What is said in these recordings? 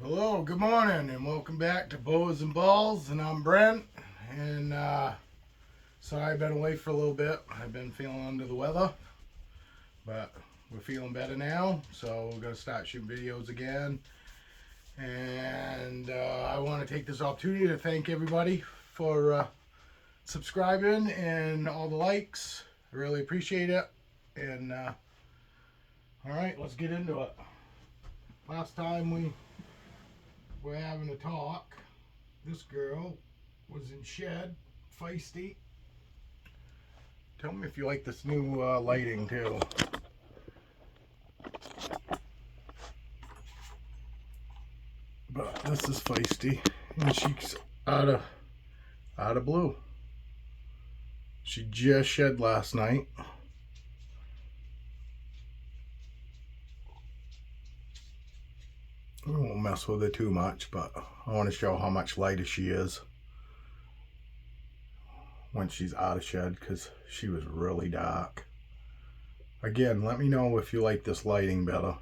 Hello, good morning, and welcome back to Bows and Balls. And I'm Brent. And sorry I've been away for a little bit. I've been feeling under the weather, but we're feeling better now. So we're gonna start shooting videos again. And I want to take this opportunity to thank everybody for subscribing and all the likes. I really appreciate it. And all right, let's get into it. Last time we were having a talk, this girl was in shed, feisty. Tell me if you like this new lighting too. But this is feisty, and she's out of blue. She just shed last night. I won't mess with her too much, but I want to show how much lighter she is when she's out of shed, because she was really dark. Again, let me know if you like this lighting better.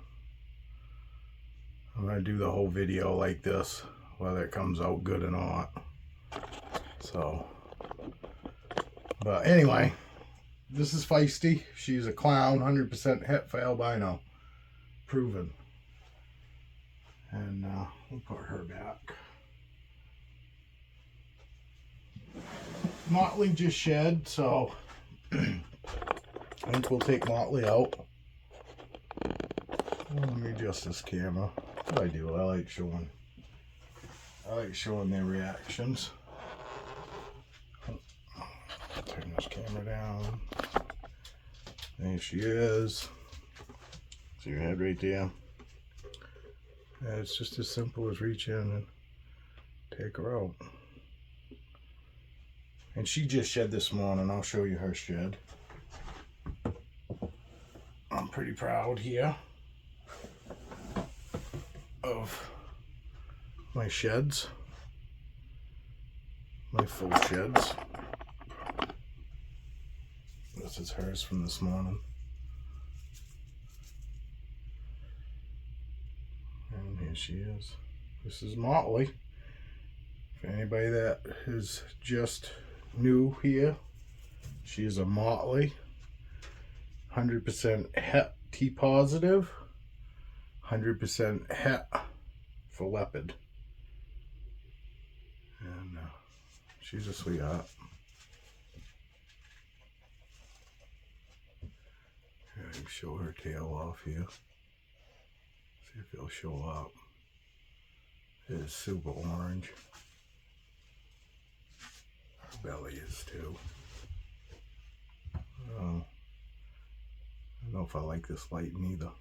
I'm going to do the whole video like this, whether it comes out good or not. So, but anyway, this is feisty. She's a clown, 100% hit for albino. Proven. And we'll put her back. Motley just shed, so I think we'll take Motley out. Let me adjust this camera. What I do, I like showing their reactions. Turn this camera down. There she is. See her head right there? Yeah, it's just as simple as reach in and take her out. And she just shed this morning. I'll show you her shed. I'm pretty proud here of my sheds, my full sheds. This is hers from this morning. And here she is. This is Motley. For anybody that is just new here, she is a Motley. 100% Het T positive. 100% Het for leopard. And she's a sweetheart. I can show her tail off here. See if it'll show up. It is super orange. Her belly is too. I don't know if I like this lighting either.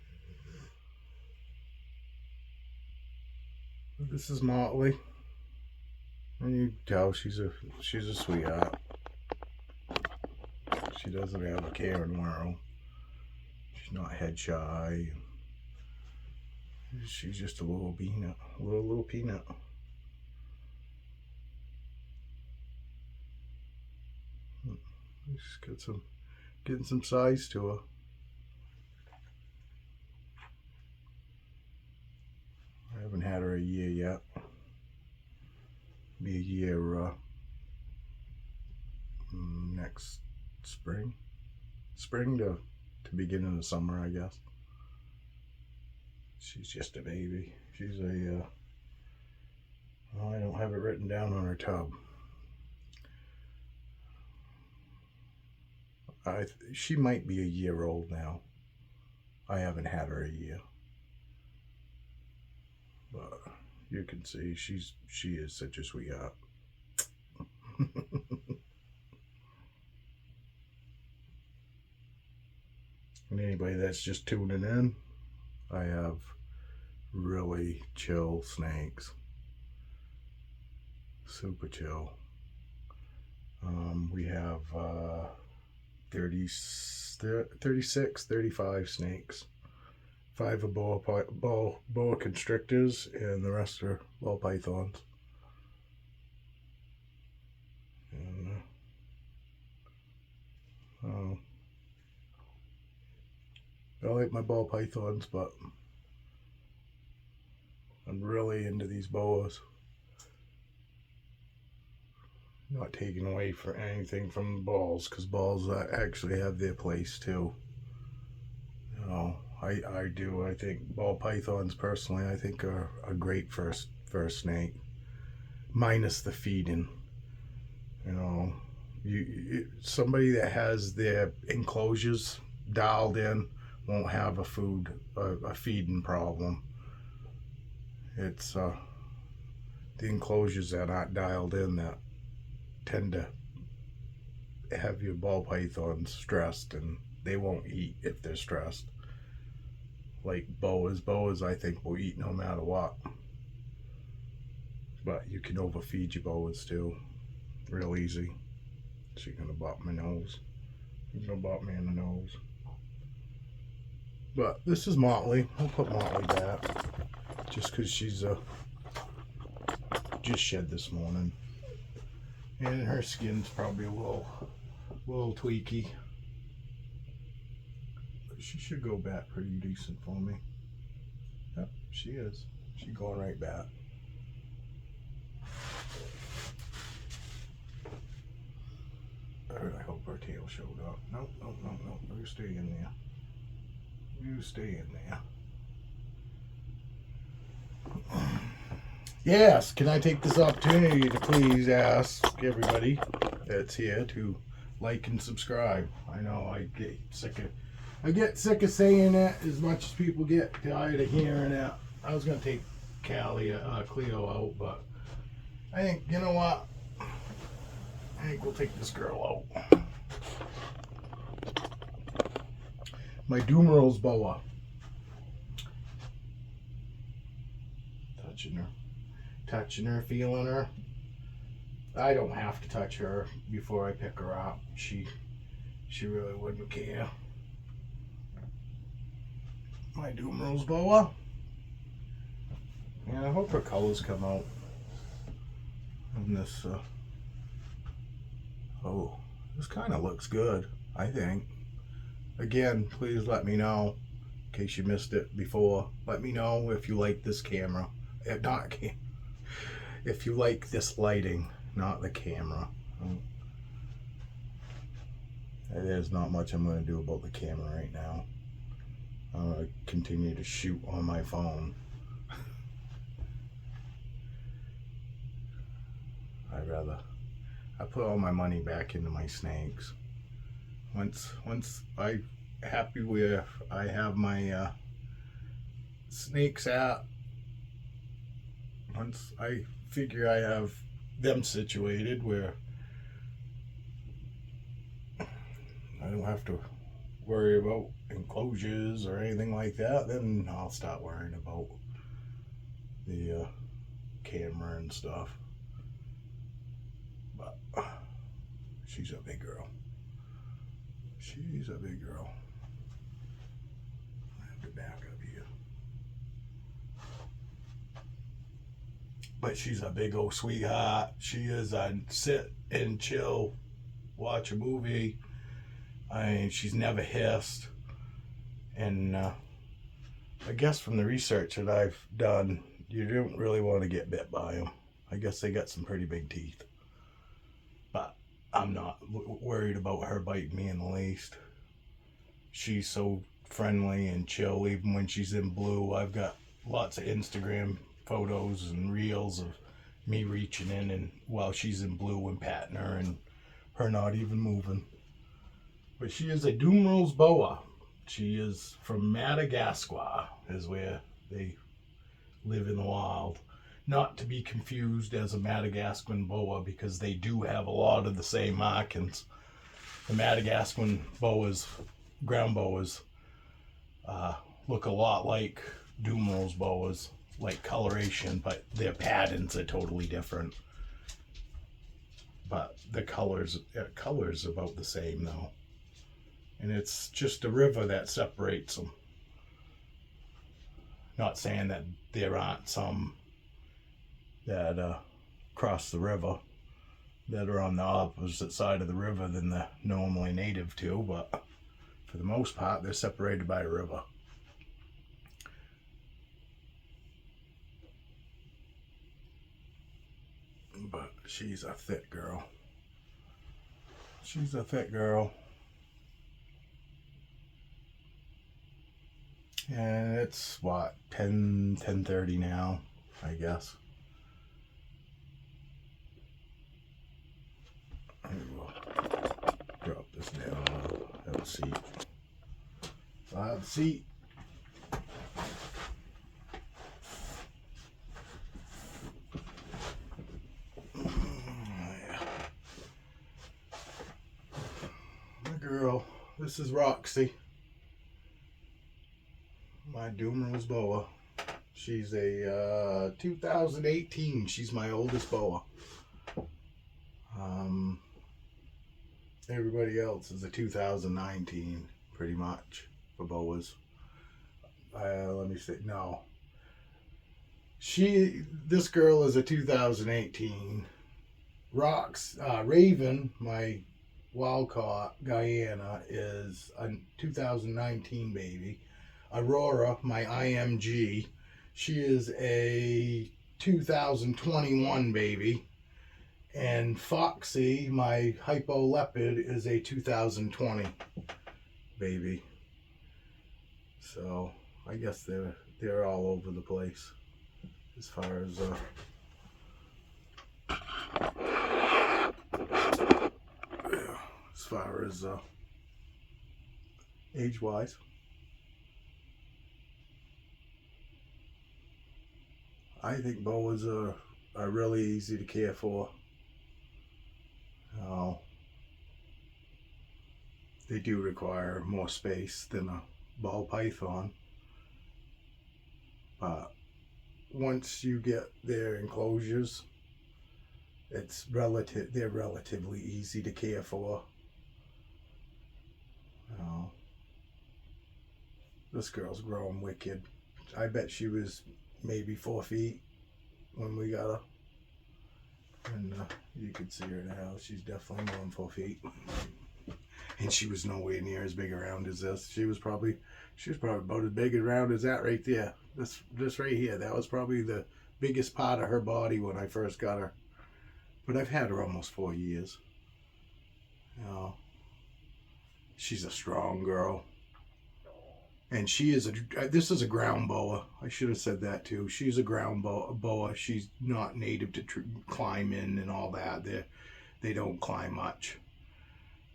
But this is Motley. And you can tell she's a sweetheart. She doesn't have a care in the world. She's not head shy. She's just a little peanut. Little peanut. She's got getting some size to her. I haven't had her a year yet. Be a year next spring to beginning of summer, I guess. She's just a baby. She's a well, I don't have it written down on her tub. She might be a year old now. I haven't had her a year, but you can see she is such a sweetheart. And anybody that's just tuning in, I have really chill snakes. Super chill. We have 36, 35 snakes. 5 are boa constrictors, and the rest are ball pythons. And, I like my ball pythons, but I'm really into these boas. Not taking away for anything from the balls, because balls actually have their place too. You know, I do. I think ball pythons, personally, I think are a great first snake, minus the feeding. You know, somebody that has their enclosures dialed in won't have a feeding problem. It's the enclosures that aren't dialed in that tend to have your ball pythons stressed, and they won't eat if they're stressed. Like boas I think will eat no matter what, but you can overfeed your boas too, real easy. She's gonna bop my nose. She's gonna bop me in the nose. But this is Motley. I'll put Motley back just because she's just shed this morning, and her skin's probably a little tweaky. But she should go back pretty decent for me. Yep, she is. She's going right back. I really hope her tail showed up. Nope. You stay in there. You stay in there. Yes, can I take this opportunity to please ask everybody that's here to like and subscribe? I know I get sick of saying that, as much as people get tired of hearing that. I was gonna take Cleo out, but I think, you know what? I think we'll take this girl out. My Dumeril's boa. Touching her, feeling her. I don't have to touch her before I pick her up. She really wouldn't care. My Dumeril's boa. Yeah, I hope her colors come out in this. Oh, this kind of looks good, I think. Again, please let me know, in case you missed it before. Let me know if you like this camera. If you like this lighting, not the camera. There's not much I'm going to do about the camera right now. I'm going to continue to shoot on my phone. I put all my money back into my snakes. Once I'm happy where I have my snakes at, once I figure I have them situated where I don't have to worry about enclosures or anything like that, then I'll start worrying about the camera and stuff. But she's a big girl. She's a big girl. I have to back up here. But she's a big old sweetheart. She is a sit and chill, watch a movie. I mean, she's never hissed. And I guess from the research that I've done, you don't really want to get bit by them. I guess they got some pretty big teeth. But I'm not worried about her biting me in the least. She's so friendly and chill, even when she's in blue. I've got lots of Instagram photos and reels of me reaching in and while she's in blue and patting her and her not even moving. But she is a Dumeril's boa. She is from Madagascar, is where they live in the wild. Not to be confused as a Madagascan boa, because they do have a lot of the same markings. The Madagascan boas, ground boas, look a lot like Dumeril's boas, like coloration, but their patterns are totally different. But the colors about the same though. And it's just a river that separates them. Not saying that there aren't some that cross the river that are on the opposite side of the river than they're normally native to, but for the most part they're separated by a river. but she's a thick girl. She's a thick girl. And it's what, 10:30 now, I guess. I will drop this down. I'll have a seat. I'll have a seat. My girl, this is Roxy. My Dumer's boa. She's a 2018. She's my oldest boa. Everybody else is a 2019, pretty much, for boas. Let me see. No. This girl is a 2018. Raven, my wild caught Guyana, is a 2019 baby. Aurora, my IMG, she is a 2021 baby. And Foxy, my hypo leopard, is a 2020 baby. So I guess they're all over the place as far as age wise. I think boas are really easy to care for. They do require more space than a ball python, but once you get their enclosures, they're relatively easy to care for. This girl's growing wicked. I bet she was maybe 4 feet when we got her, and you can see her now. She's definitely more than 4 feet, and she was nowhere near as big around as this. She was probably about as big around as that right there. This right here, that was probably the biggest part of her body when I first got her. But I've had her almost 4 years. She's a strong girl. And this is a ground boa. I should have said that too. She's a ground boa. She's not native to climb in and all that. They don't climb much.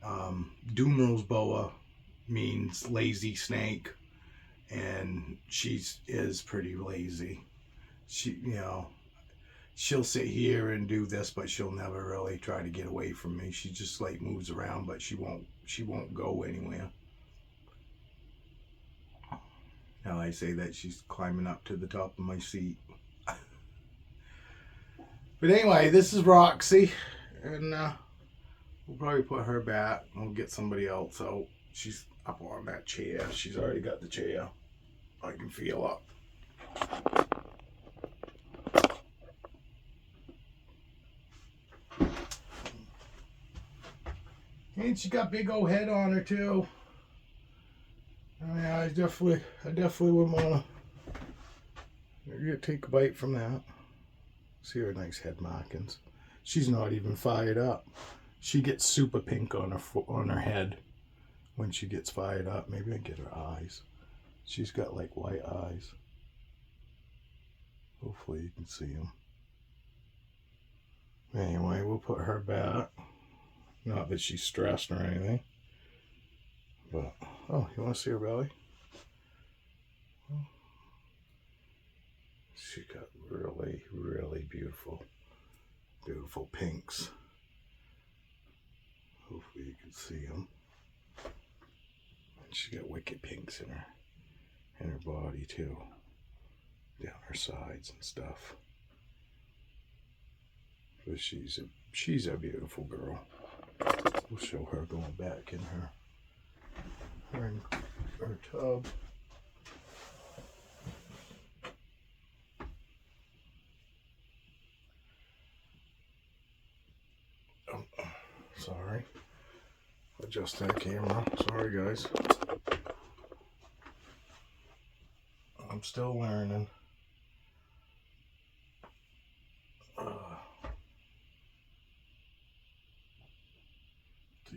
Dumer's boa means lazy snake, and she is pretty lazy. She'll sit here and do this, but she'll never really try to get away from me. She just like moves around, but she won't go anywhere. Now I say that she's climbing up to the top of my seat. But anyway, this is Roxy, and we'll probably put her back. We'll get somebody else out. She's up on that chair. She's already got the chair. I can feel up. And she got big old head on her too. I definitely wouldn't want to take a bite from that. See her nice head markings. She's not even fired up. She gets super pink on her head when she gets fired up. Maybe I get her eyes. She's got like white eyes. Hopefully you can see them. Anyway, we'll put her back. Not that she's stressed or anything. But, oh, you want to see her belly? She got really, really beautiful pinks. Hopefully you can see them. And she got wicked pinks in her body too, down her sides and stuff. But she's a beautiful girl. We'll show her going back in her tub. Oh, sorry. Adjust that camera. Sorry, guys. I'm still learning.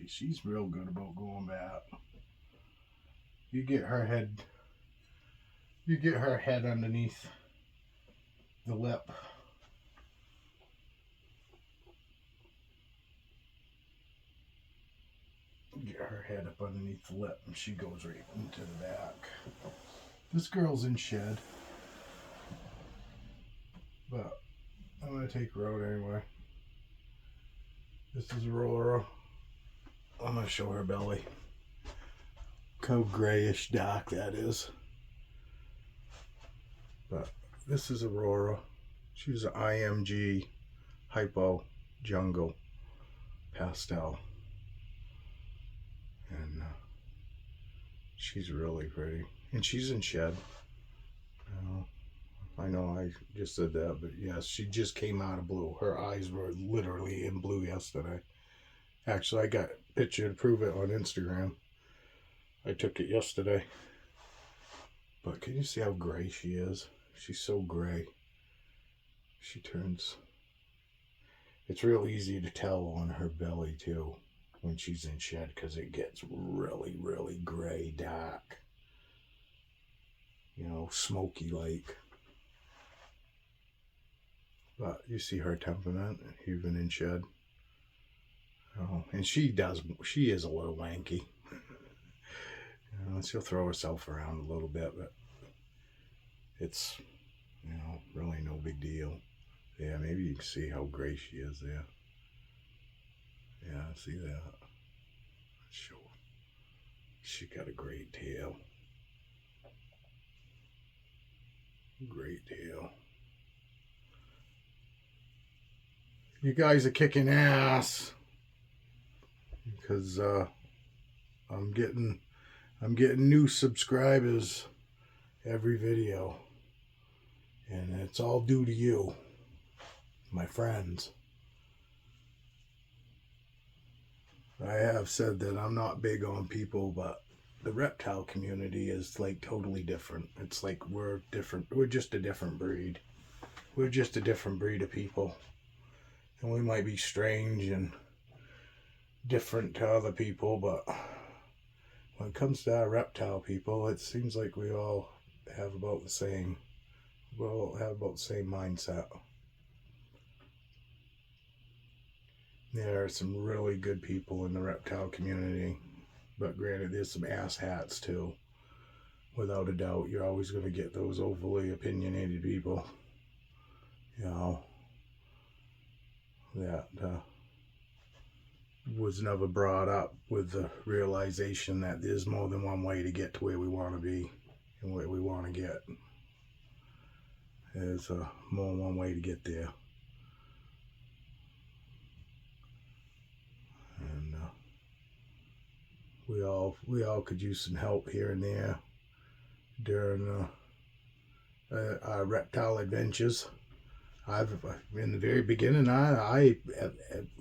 She's real good about going back. You get her head underneath the lip. Get her head up underneath the lip and she goes right into the back. This girl's in shed, but I'm going to take her out anyway. This is Aurora. I'm going to show her belly. Look how grayish dark that is. But this is Aurora. She's an IMG Hypo Jungle Pastel. And she's really pretty. And she's in shed. I know I just said that, but yes, she just came out of blue. Her eyes were literally in blue yesterday. Actually, I got a picture to prove it on Instagram. I took it yesterday. But can you see how gray she is? She's so gray. She turns... It's real easy to tell on her belly, too, when she's in shed, because it gets really, really gray, dark. You know, smoky-like. But you see her temperament, even in shed. Oh, and she is a little wanky. You know, she'll throw herself around a little bit, but it's, you know, really no big deal. Yeah, maybe you can see how gray she is there. Yeah, see that? Sure. She got a great tail. Great tail. You guys are kicking ass because I'm getting new subscribers every video, and it's all due to you, my friends. I have said that I'm not big on people, but the reptile community is like totally different. It's like we're different. We're just a different breed. We're just a different breed of people. And we might be strange and different to other people, but when it comes to our reptile people, it seems like we all have about the same. We all have about the same mindset. There are some really good people in the reptile community, but granted, there's some asshats too. Without a doubt, you're always going to get those overly opinionated people, you know, that was never brought up with the realization that there's more than one way to get to where we want to be and where we want to get. There's more than one way to get there. And we all could use some help here and there during our reptile adventures. In the very beginning, I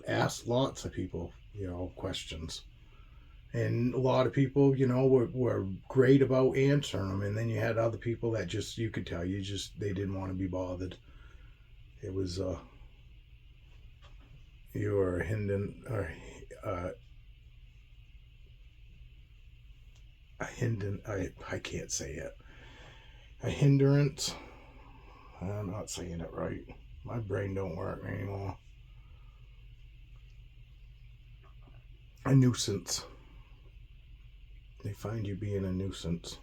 asked lots of people, you know, questions. And a lot of people, you know, were great about answering them. And then you had other people that just, you could tell, they didn't want to be bothered. It was, you were a I can't say it. A hindrance. I'm not saying it right. My brain don't work anymore. A nuisance. They find you being a nuisance.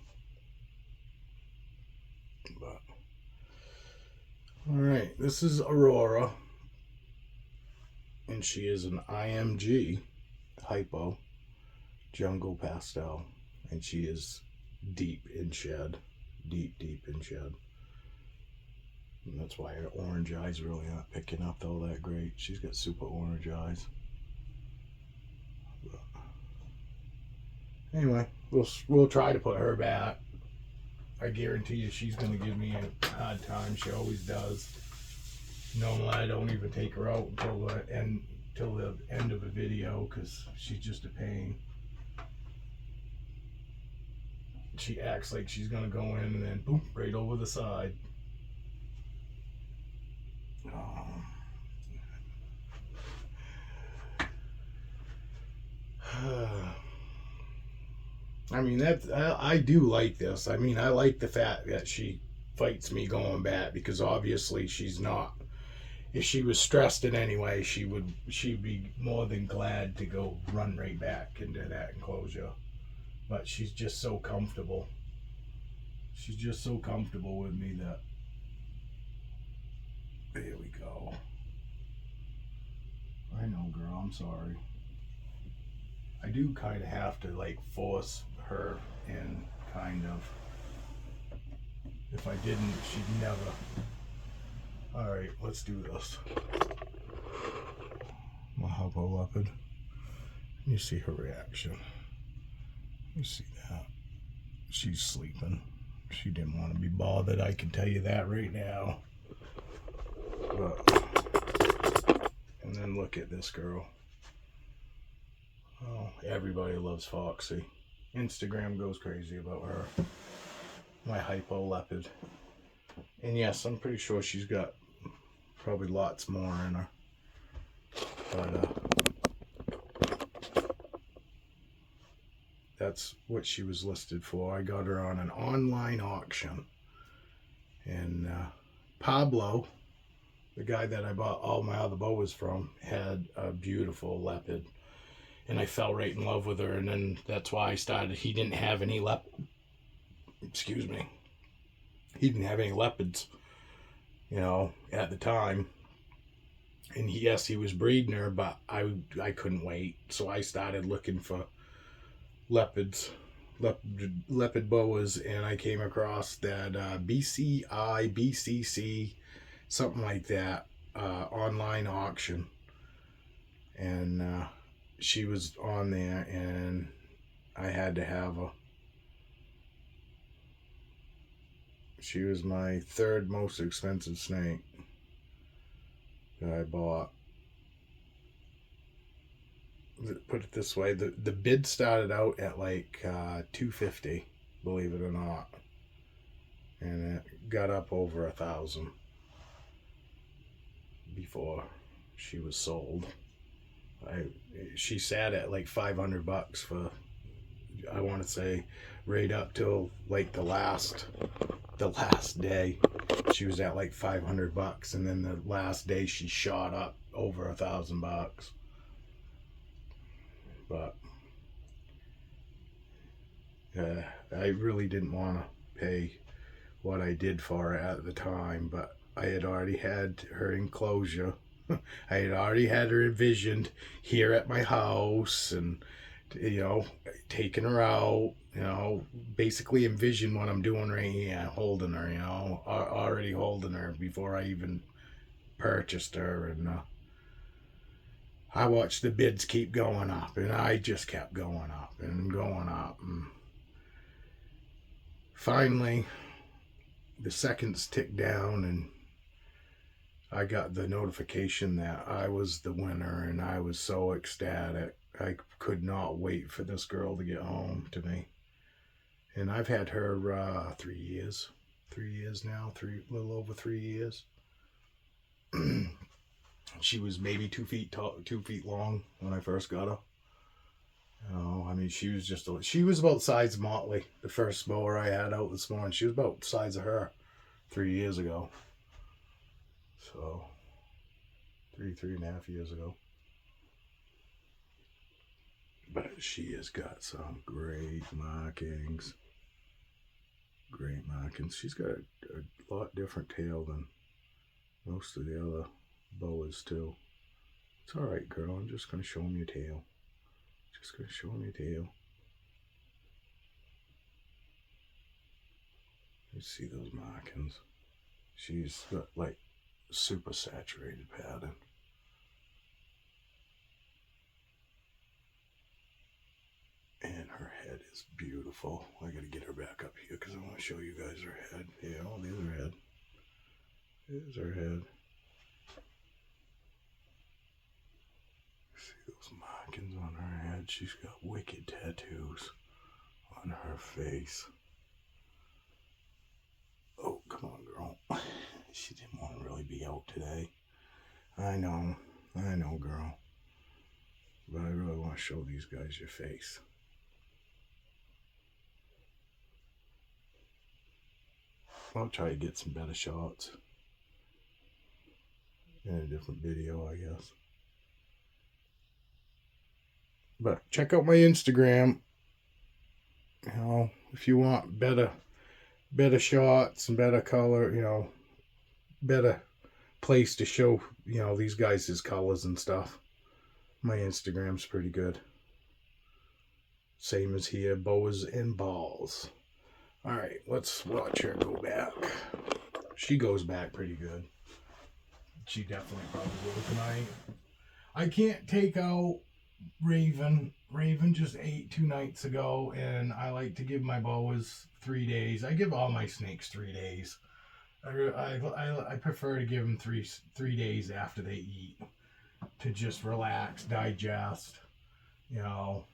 But alright, this is Aurora. And she is an IMG Hypo Jungle Pastel. And she is deep in shed. Deep in shed. And that's why her orange eyes really aren't picking up all that great. She's got super orange eyes. But anyway, we'll try to put her back. I guarantee you she's going to give me a hard time. She always does. Normally I don't even take her out until the end of a video because she's just a pain. She acts like she's going to go in and then boom, right over the side. I mean, I do like this. I mean, I like the fact that she fights me going back, because obviously she's not. If she was stressed in any way, she'd be more than glad to go run right back into that enclosure. But she's just so comfortable. She's just so comfortable with me that. There we go. I know, girl. I'm sorry. I do kind of have to like force her in, kind of. If I didn't, she'd never. All right, let's do this. My Hubble leopard. You see her reaction. You see that? She's sleeping. She didn't want to be bothered. I can tell you that right now. But, and then look at this girl. Oh, everybody loves Foxy. Instagram goes crazy about her. My hypo leopard. And yes, I'm pretty sure she's got probably lots more in her. But that's what she was listed for. I got her on an online auction. And Pablo, the guy that I bought all my other boas from, had a beautiful leopard. And I fell right in love with her, and then that's why I started. He didn't have any excuse me. He didn't have any leopards, you know, at the time. And yes, he was breeding her, but I couldn't wait. So I started looking for leopard boas, and I came across that BCC, something like that, online auction. And she was on there, and I had to have her. She was my third most expensive snake that I bought. Put it this way, the bid started out at like $250, believe it or not, and it got up over $1,000 before she was sold. She sat at like $500 for, I want to say, right up till like the last day. She was at like $500, and then the last day she shot up over $1,000. But I really didn't want to pay what I did for her at the time, but I had already had her enclosure. I had already had her envisioned here at my house, and, you know, taking her out, you know, basically envision what I'm doing right here, holding her, you know, already holding her before I even purchased her. And I watched the bids keep going up, and I just kept going up and going up. And finally, the seconds ticked down, and I got the notification that I was the winner, and I was so ecstatic. I could not wait for this girl to get home to me. And I've had her 3 years. 3 years now, a little over 3 years. She was maybe 2 feet tall, 2 feet long when I first got her. Oh, I mean, she was about the size of Motley, the first mower I had out this morning. She was about the size of her 3 years ago. So, 3.5 years ago. But she has got some great markings. Great markings. She's got a lot different tail than most of the other boas too. It's alright, girl. I'm just going to show him your tail. Just going to show him your tail. You see those markings. She's got like super saturated pattern. And her head is beautiful. I gotta get her back up here because I want to show you guys her head. Yeah, oh, there's her head. There's her head. See those markings on her head? She's got wicked tattoos on her face. Oh, come on, girl. She didn't want to really be out today. I know, girl. But I really want to show these guys your face. I'll try to get some better shots in a different video, I guess. But check out my Instagram. You know, if you want better shots and better color, you know, better place to show, you know, these guys' colors and stuff. My Instagram's pretty good. Same as here, boas and balls. Alright, let's watch her go back. She goes back pretty good. She definitely probably will tonight. I can't take out Raven. Raven just ate 2 nights ago, and I like to give my boas 3 days. I give all my snakes 3 days. I prefer to give them three days after they eat to just relax, digest, you know.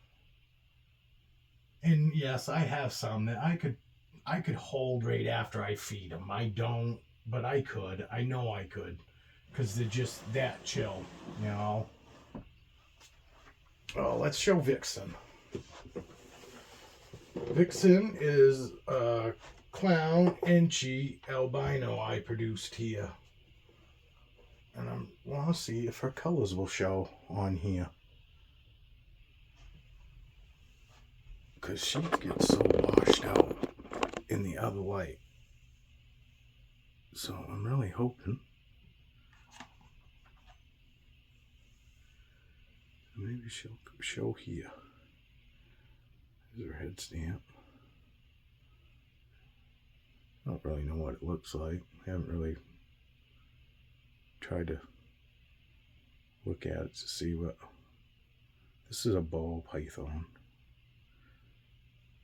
And yes, I have some that I could hold right after I feed them. I don't, but I could. I know I could, because they're just that chill, you know. Oh, let's show Vixen. Vixen is a clown Enchi albino I produced here. And I want to see if her colors will show on here. Because she gets so washed out in the other light. So I'm really hoping maybe she'll show here. There's her head stamp. I don't really know what it looks like. I haven't really tried to look at it to see what. This is a ball python.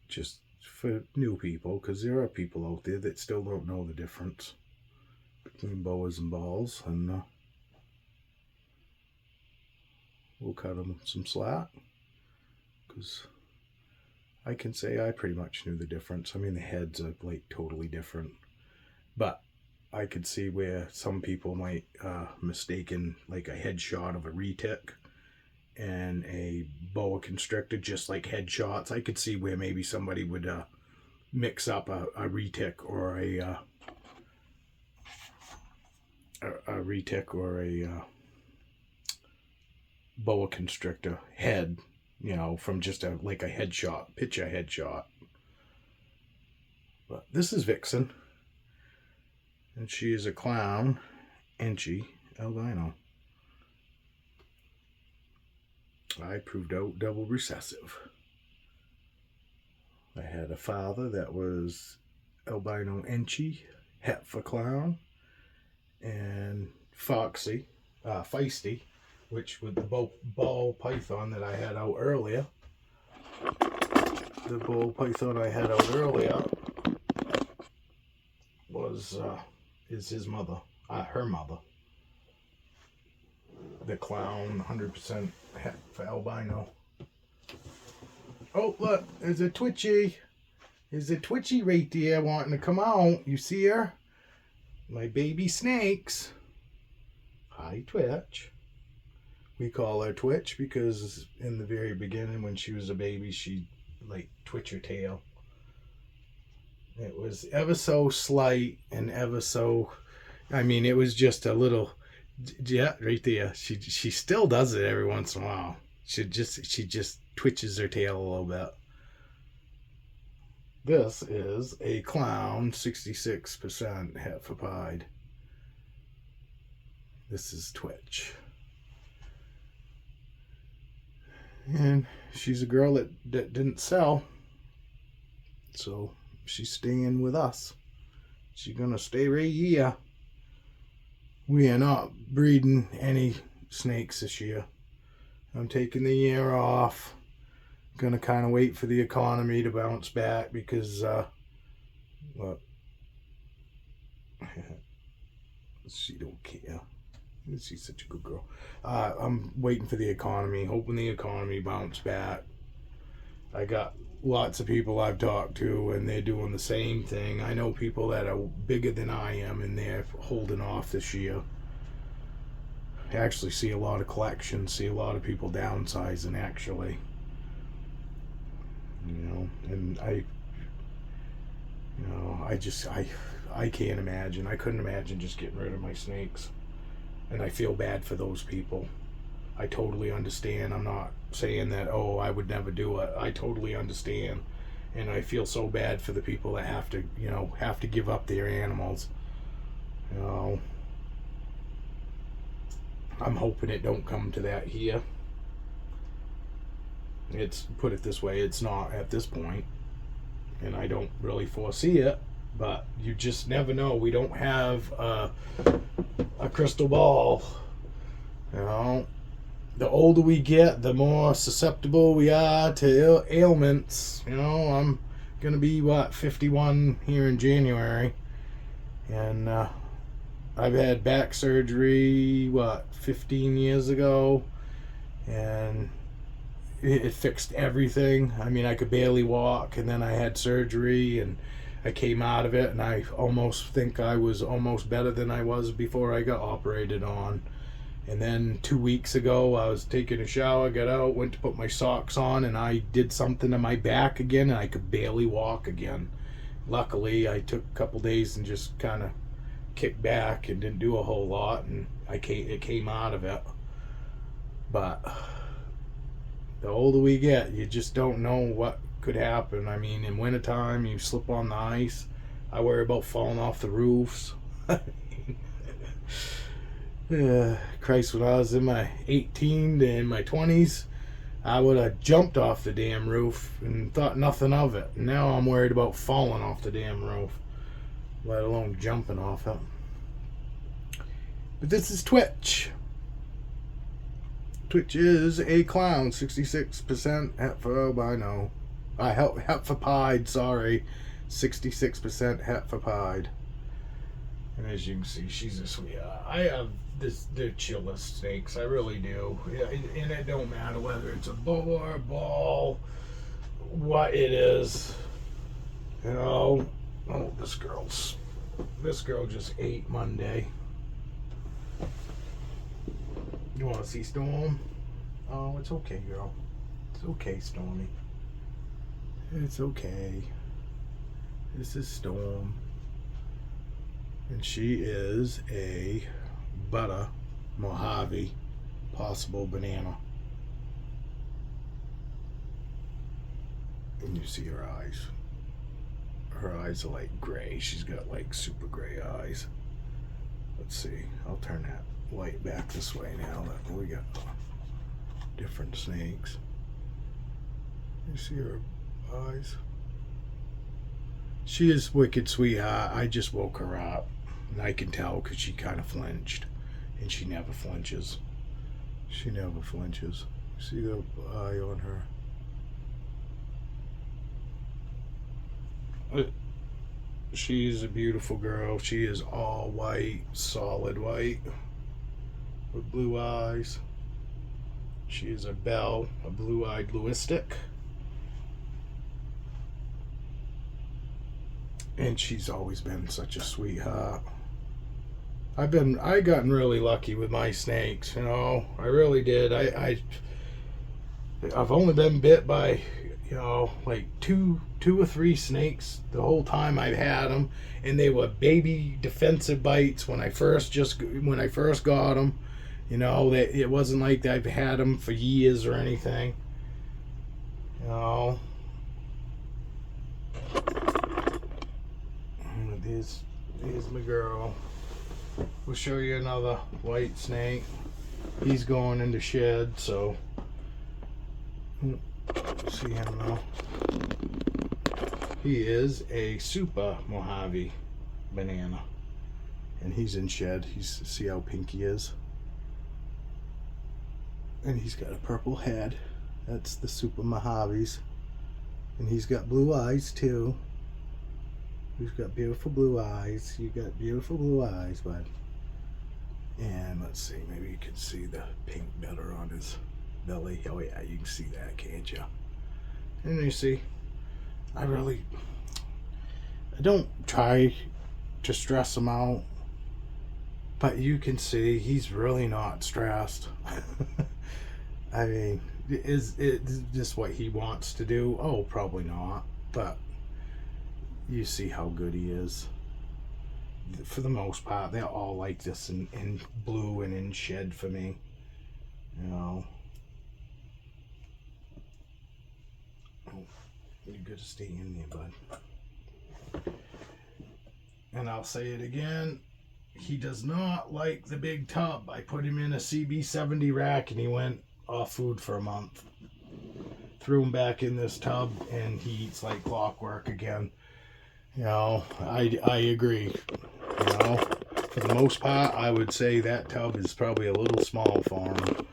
Just for new people, because there are people out there that still don't know the difference between boas and balls, and we'll cut them some slack, because I can say I pretty much knew the difference. I mean, the heads are like totally different, but I could see where some people might mistaken like a headshot of a retic and a boa constrictor, just like headshots. I could see where maybe somebody would mix up a retic or a retic or a boa constrictor head, you know, from just a headshot, picture headshot. But this is Vixen, and she is a clown Enchi albino. I proved out double recessive. I had a father that was albino Enchi, het for clown, and Foxy, Feisty, which with the ball python that I had out earlier. The ball python I had out earlier is his mother, her mother. The clown, 100% het for albino. Oh, look, there's a Twitchy. There's a Twitchy right there wanting to come out. You see her? My baby snakes. Hi, Twitch. We call her Twitch because in the very beginning when she was a baby, she'd like twitch her tail. It was ever so slight and ever so, I mean, it was just a little, yeah, right there. She still does it every once in a while. She just twitches her tail a little bit. This is a clown, 66% het for pied. This is Twitch. And she's a girl that didn't sell. So she's staying with us. She's gonna stay right here. We are not breeding any snakes this year. I'm taking the year off. Gonna kind of wait for the economy to bounce back because look, she don't care. She's such a good girl. I'm waiting for the economy, hoping the economy bounce back. I got lots of people I've talked to and they're doing the same thing. I know people that are bigger than I am and they're holding off this year. I actually see a lot of collections, see a lot of people downsizing actually. You know, and I I can't imagine. I couldn't imagine just getting rid of my snakes. And I feel bad for those people. I totally understand. I'm not saying that, oh, I would never do it. I totally understand. And I feel so bad for the people that have to, you know, have to give up their animals. You know, I'm hoping it don't come to that here. It's, put it this way, it's not at this point. And I don't really foresee it. But you just never know. We don't have a crystal ball. You know, the older we get, the more susceptible we are to ailments. You know, I'm gonna be 51 here in January, and I've had back surgery 15 years ago, and it fixed everything. I mean, I could barely walk, and then I had surgery, and I came out of it, and I almost think I was almost better than I was before I got operated on. And then 2 weeks ago, I was taking a shower, got out, went to put my socks on, and I did something to my back again, and I could barely walk again. Luckily, I took a couple days and just kind of kicked back and didn't do a whole lot, and it came out of it. But the older we get, you just don't know what could happen. I mean, in wintertime, you slip on the ice. I worry about falling off the roofs. Christ, when I was in my 18 to in my 20s, I would have jumped off the damn roof and thought nothing of it. Now I'm worried about falling off the damn roof, let alone jumping off it. But this is Twitch. Twitch is a clown, 66% hetfobino. Hetfopide, sorry. 66% hetfopide. And as you can see, she's a sweetheart. I have the chillest snakes, I really do. And it don't matter whether it's a boa, ball, what it is. You know, oh, this girl just ate Monday. You want to see Storm? Oh, it's okay, girl. It's okay, Stormy. It's okay. This is Storm. And she is a Butter Mojave possible banana. And you see her eyes. Her eyes are like gray. She's got like super gray eyes. Let's see. I'll turn that light back this way now that we got different snakes. You see her eyes? She is wicked sweetheart. I just woke her up, and I can tell because she kind of flinched, and she never flinches. She never flinches. See the eye on her? She's a beautiful girl. She is all white, solid white, with blue eyes. She is a belle, a blue-eyed Lewistic. And she's always been such a sweetheart. I gotten really lucky with my snakes, you know. I really did. I've only been bit by, you know, like two or three snakes the whole time I've had them, and they were baby defensive bites when I first got them. You know, it wasn't like I've had them for years or anything. You know. Here's my girl. We'll show you another white snake. He's going into shed, so see him now. He is a super Mojave banana, and he's in shed. See how pink he is, and he's got a purple head. That's the super Mojaves, and he's got blue eyes too. He's got beautiful blue eyes. You got beautiful blue eyes, bud. And let's see, maybe you can see the pink better on his belly. Oh yeah, you can see that, can't you? And you see, I don't try to stress him out, but you can see he's really not stressed. I mean, is it just what he wants to do? Oh, probably not, but you see how good he is. for the most part, they're all like this in blue and in shed for me. You know. Oh, you gotta stay in there, bud. And I'll say it again. He does not like the big tub. I put him in a CB70 rack and he went off food for a month. Threw him back in this tub and he eats like clockwork again. You know, I agree. You know, for the most part, I would say that tub is probably a little small for him,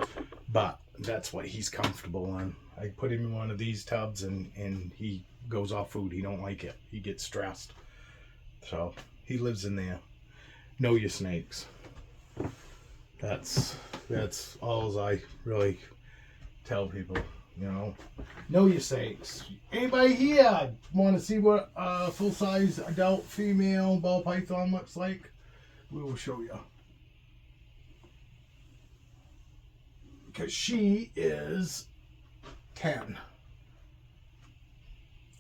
but that's what he's comfortable in. I put him in one of these tubs and he goes off food. He don't like it. He gets stressed. So he lives in there. Know your snakes. That's all I really tell people. You know your snakes. Anybody here want to see what a full-size adult female ball python looks like? We will show you. Because she is 10.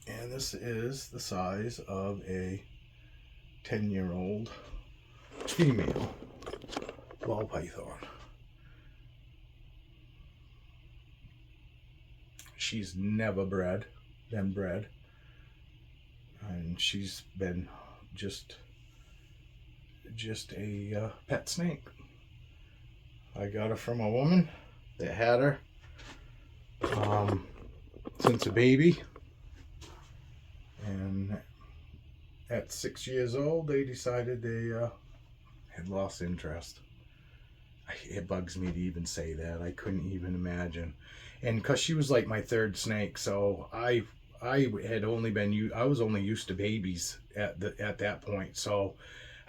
And this is the size of a 10-year-old female ball python. She's never been bred, and she's been just a pet snake. I got her from a woman that had her since a baby, and at 6 years old they decided they had lost interest. It bugs me to even say that. I couldn't even imagine. And because she was like my third snake, so I had only been I was only used to babies at that point. So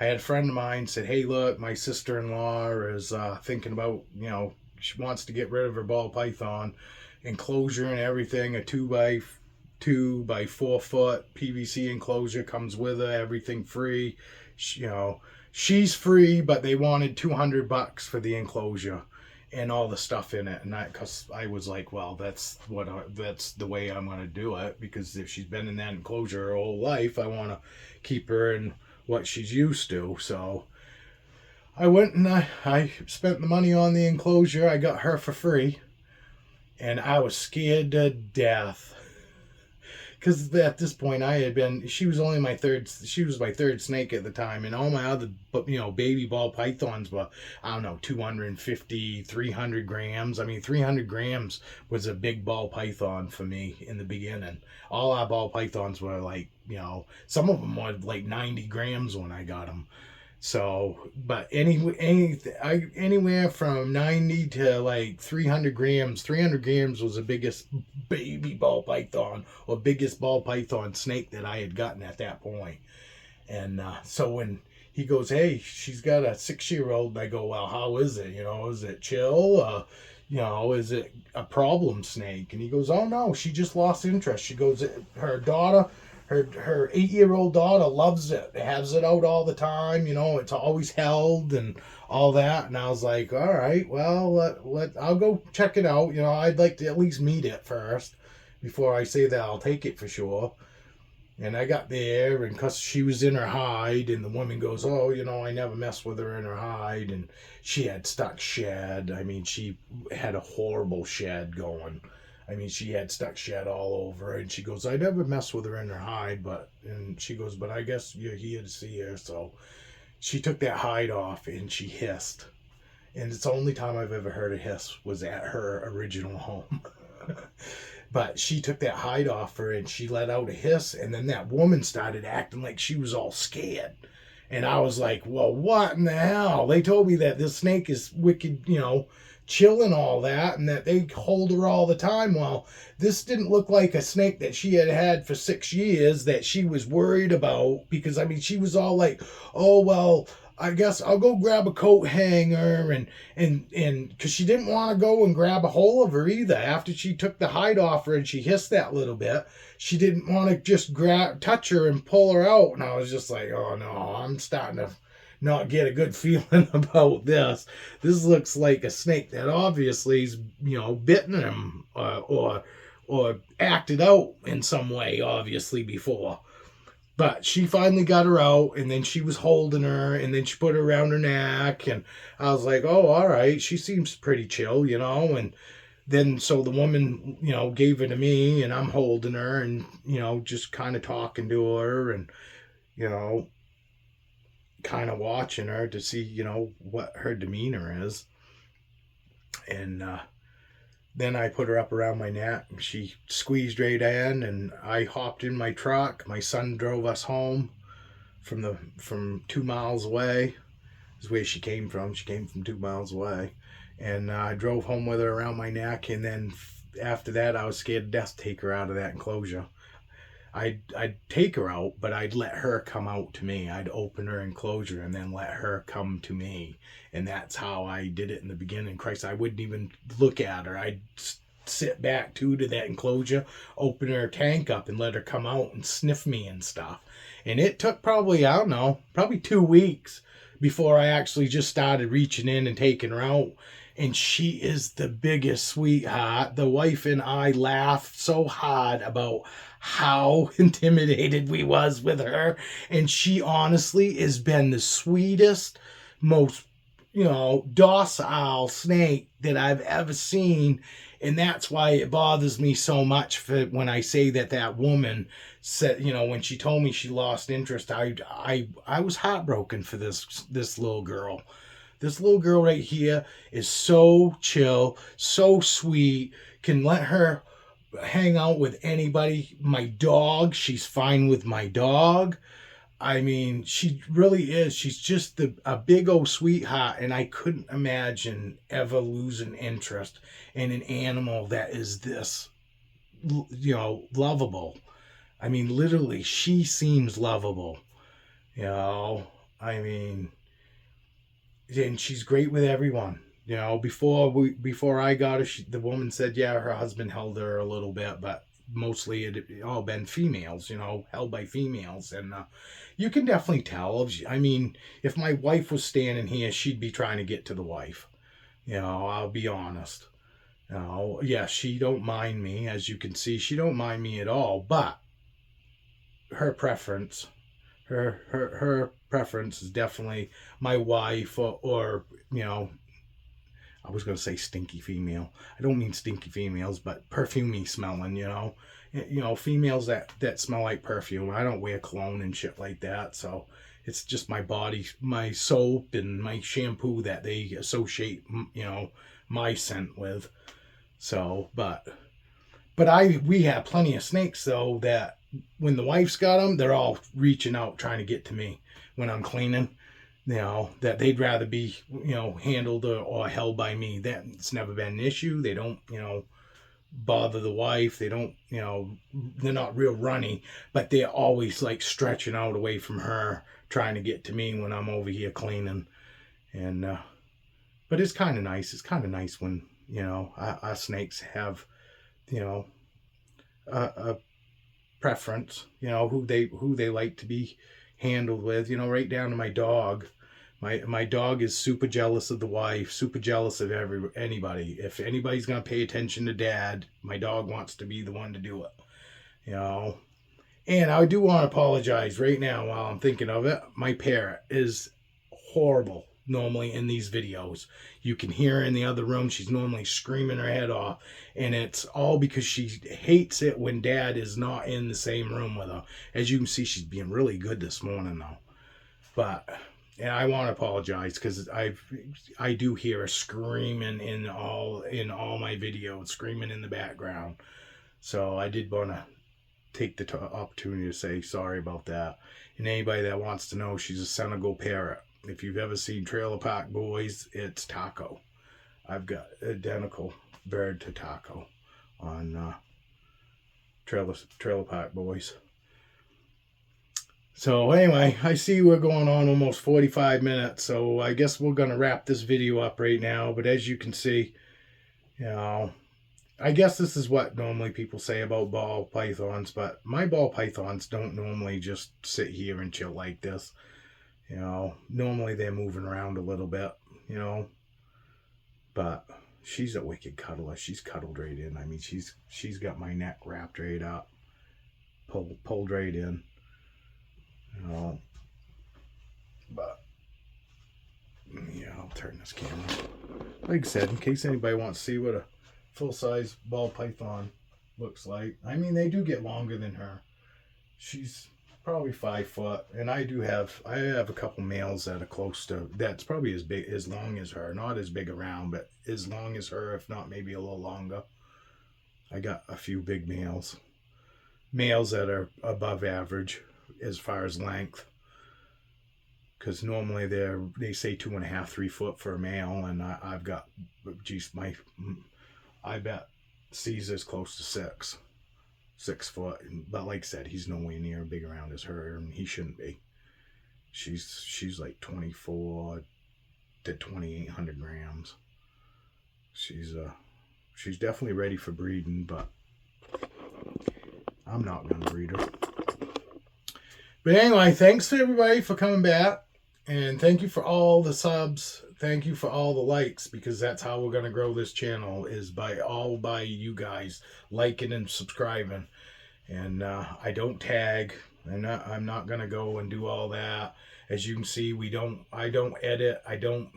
I had a friend of mine said, "Hey, look, my sister-in-law is thinking about, you know, she wants to get rid of her ball python, enclosure and everything, a 2x2 by 4 foot PVC enclosure comes with her, everything free. You know, she's free, but they wanted $200 for the enclosure and all the stuff in it." And because I was like, well, that's the way I'm going to do it, because if she's been in that enclosure her whole life, I want to keep her in what she's used to. So I went and I spent the money on the enclosure. I got her for free, and I was scared to death. Because at this point she was my third snake at the time, and all my other, baby ball pythons were, I don't know, 250, 300 grams. I mean, 300 grams was a big ball python for me in the beginning. All our ball pythons were like, some of them were like 90 grams when I got them. So, but anywhere from 90 to like 300 grams. 300 grams was the biggest baby ball python or biggest ball python snake that I had gotten at that point. And so when he goes, "Hey, she's got a 6-year-old," I go, "Well, how is it? Is it chill? Is it a problem snake?" And he goes, "Oh no, she just lost interest." She goes, her daughter, her 8-year-old daughter loves it. Has it out all the time. It's always held and all that. And I was like, all right, well, I'll go check it out. I'd like to at least meet it first before I say that I'll take it for sure. And I got there, and because she was in her hide, and the woman goes, "Oh, I never messed with her in her hide." And she had stuck shed. I mean, she had a horrible shed going. I mean, she had stuck shed all over, and she goes, "I never messed with her in her hide, and she goes, "But I guess you're here to see her." So she took that hide off, and she hissed. And it's the only time I've ever heard a hiss was at her original home. But she took that hide off her, and she let out a hiss, and then that woman started acting like she was all scared. And I was like, well, what in the hell? They told me that this snake is wicked, chill and all that, and that they hold her all the time. Well, this didn't look like a snake that she had for 6 years that she was worried about, because I mean, she was all like, "Oh, well, I guess I'll go grab a coat hanger," and because she didn't want to go and grab a hold of her either. After she took the hide off her and she hissed that little bit, she didn't want to just touch her and pull her out. And I was just like, oh no, I'm starting to not get a good feeling about this. This looks like a snake that obviously is, bitten him or acted out in some way, obviously, before. But she finally got her out, and then she was holding her, and then she put her around her neck, and I was like, oh, all right, she seems pretty chill, you know. And then so the woman, you know, gave her to me, and I'm holding her, and you know, just kind of talking to her, and you know, kind of watching her to see, you know, what her demeanor is. And then I put her up around my neck. She squeezed right in, and I hopped in my truck. My son drove us home from 2 miles away. Is where she came from. She came from 2 miles away, and I drove home with her around my neck. And then after that, I was scared to death to take her out of that enclosure. I'd take her out, but I'd let her come out to me. I'd open her enclosure and then let her come to me. And that's how I did it in the beginning. Christ, I wouldn't even look at her. I'd sit back to that enclosure, open her tank up and let her come out and sniff me and stuff. And it took probably, I don't know, probably 2 weeks before I actually just started reaching in and taking her out. And she is the biggest sweetheart. The wife and I laughed so hard about how intimidated we was with her. And she honestly has been the sweetest, most, you know, docile snake that I've ever seen. And that's why it bothers me so much for when I say that woman said, you know, when she told me she lost interest, I was heartbroken for this little girl. This little girl right here is so chill, so sweet, can let her hang out with anybody. My dog, she's fine with my dog. I mean, she really is. She's just a big old sweetheart, and I couldn't imagine ever losing interest in an animal that is this, you know, lovable. I mean, literally, she seems lovable. You know, I mean, and she's great with everyone. You know, before I got her, the woman said, yeah, her husband held her a little bit, but mostly it all been females. You know, held by females, and you can definitely tell. I mean, if my wife was standing here, she'd be trying to get to the wife. You know, I'll be honest. You know, yeah, she don't mind me, as you can see. She don't mind me at all, but her preference her preference is definitely my wife, or you know, I was going to say stinky female. I don't mean stinky females, but perfumey smelling, you know. You know, females that smell like perfume. I don't wear cologne and shit like that, so it's just my body, my soap and my shampoo that they associate, you know, my scent with. So, but we have plenty of snakes though that when the wife's got them, they're all reaching out trying to get to me when I'm cleaning. You know, that they'd rather be, you know, handled or held by me. That's never been an issue. They don't, you know, bother the wife. They don't, you know, they're not real runny, but they're always like stretching out away from her, trying to get to me when I'm over here cleaning. And, but it's kind of nice. It's kind of nice when, you know, our snakes have, you know, a preference, you know, who they like to be handled with, you know, right down to my dog. My dog is super jealous of the wife, super jealous of anybody. If anybody's gonna pay attention to dad, my dog wants to be the one to do it. You know. And I do want to apologize right now while I'm thinking of it. My parrot is horrible normally in these videos. You can hear her in the other room. She's normally screaming her head off. And it's all because she hates it when dad is not in the same room with her. As you can see, she's being really good this morning though. But, and I want to apologize because I do hear her screaming in all my videos, screaming in the background. So I did want to take the opportunity to say sorry about that. And anybody that wants to know, she's a Senegal parrot. If you've ever seen Trailer Park Boys, it's Taco. I've got identical bird to Taco on Trailer Park Boys. So anyway, I see we're going on almost 45 minutes, so I guess we're going to wrap this video up right now. But as you can see, you know, I guess this is what normally people say about ball pythons, but my ball pythons don't normally just sit here and chill like this. You know, normally they're moving around a little bit, you know, but she's a wicked cuddler. She's cuddled right in. I mean, she's got my neck wrapped right up, pulled right in. You know, but yeah, I'll turn this camera. Like I said, in case anybody wants to see what a full-size ball python looks like. I mean, they do get longer than her. She's probably 5 foot, and I have a couple males that are close to, that's probably as long as her. Not as big around, but as long as her, if not maybe a little longer. I got a few big males that are above average as far as length, because normally they say 2.5, 3 foot for a male, and I've got, geez, I bet Caesar's close to 6 foot, but like I said, he's nowhere near big around as her, and he shouldn't be. She's like 24 to 2,800 grams. She's definitely ready for breeding, but I'm not gonna breed her. But anyway, thanks to everybody for coming back, and thank you for all the subs. Thank you for all the likes, because that's how we're gonna grow this channel, is by you guys liking and subscribing. And I don't tag. I'm not gonna go and do all that. As you can see, I don't edit. I don't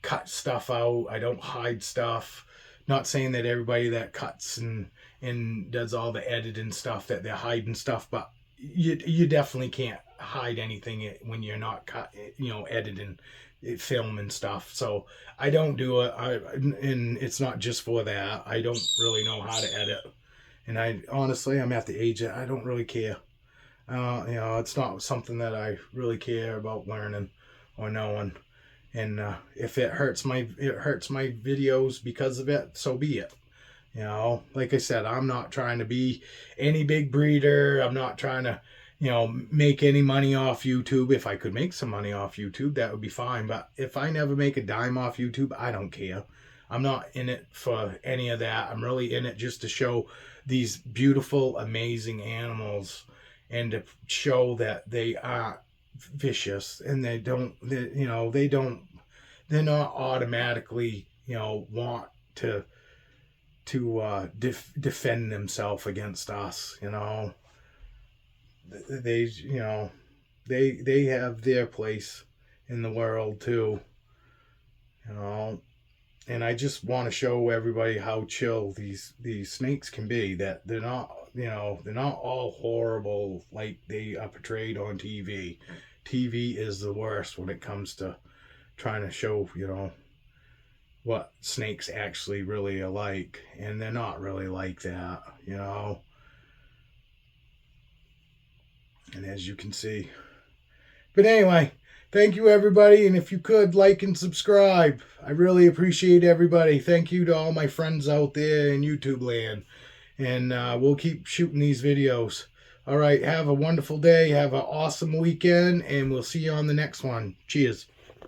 cut stuff out. I don't hide stuff. Not saying that everybody that cuts and does all the editing stuff that they're hiding stuff, but you definitely can't hide anything when you're not editing, filming stuff. So I don't do it. And it's not just for that. I don't really know how to edit, and I'm at the age that I don't really care. It's not something that I really care about learning or knowing. And if it hurts my videos because of it, so be it. Like I said, I'm not trying to be any big breeder. I'm not trying to, make any money off YouTube. If I could make some money off YouTube, that would be fine. But if I never make a dime off YouTube, I don't care. I'm not in it for any of that. I'm really in it just to show these beautiful, amazing animals, and to show that they are vicious, and they're not automatically, want to defend themselves against us. They have their place in the world too. And I just want to show everybody how chill these snakes can be. That they're not all horrible like they are portrayed on TV. TV is the worst when it comes to trying to show, what snakes actually really are like, and they're not really like that, and as you can see. But anyway, thank you everybody, and if you could like and subscribe, I really appreciate everybody. Thank you to all my friends out there in YouTube land, and we'll keep shooting these videos. All right, have a wonderful day, have an awesome weekend, and we'll see you on the next one. Cheers.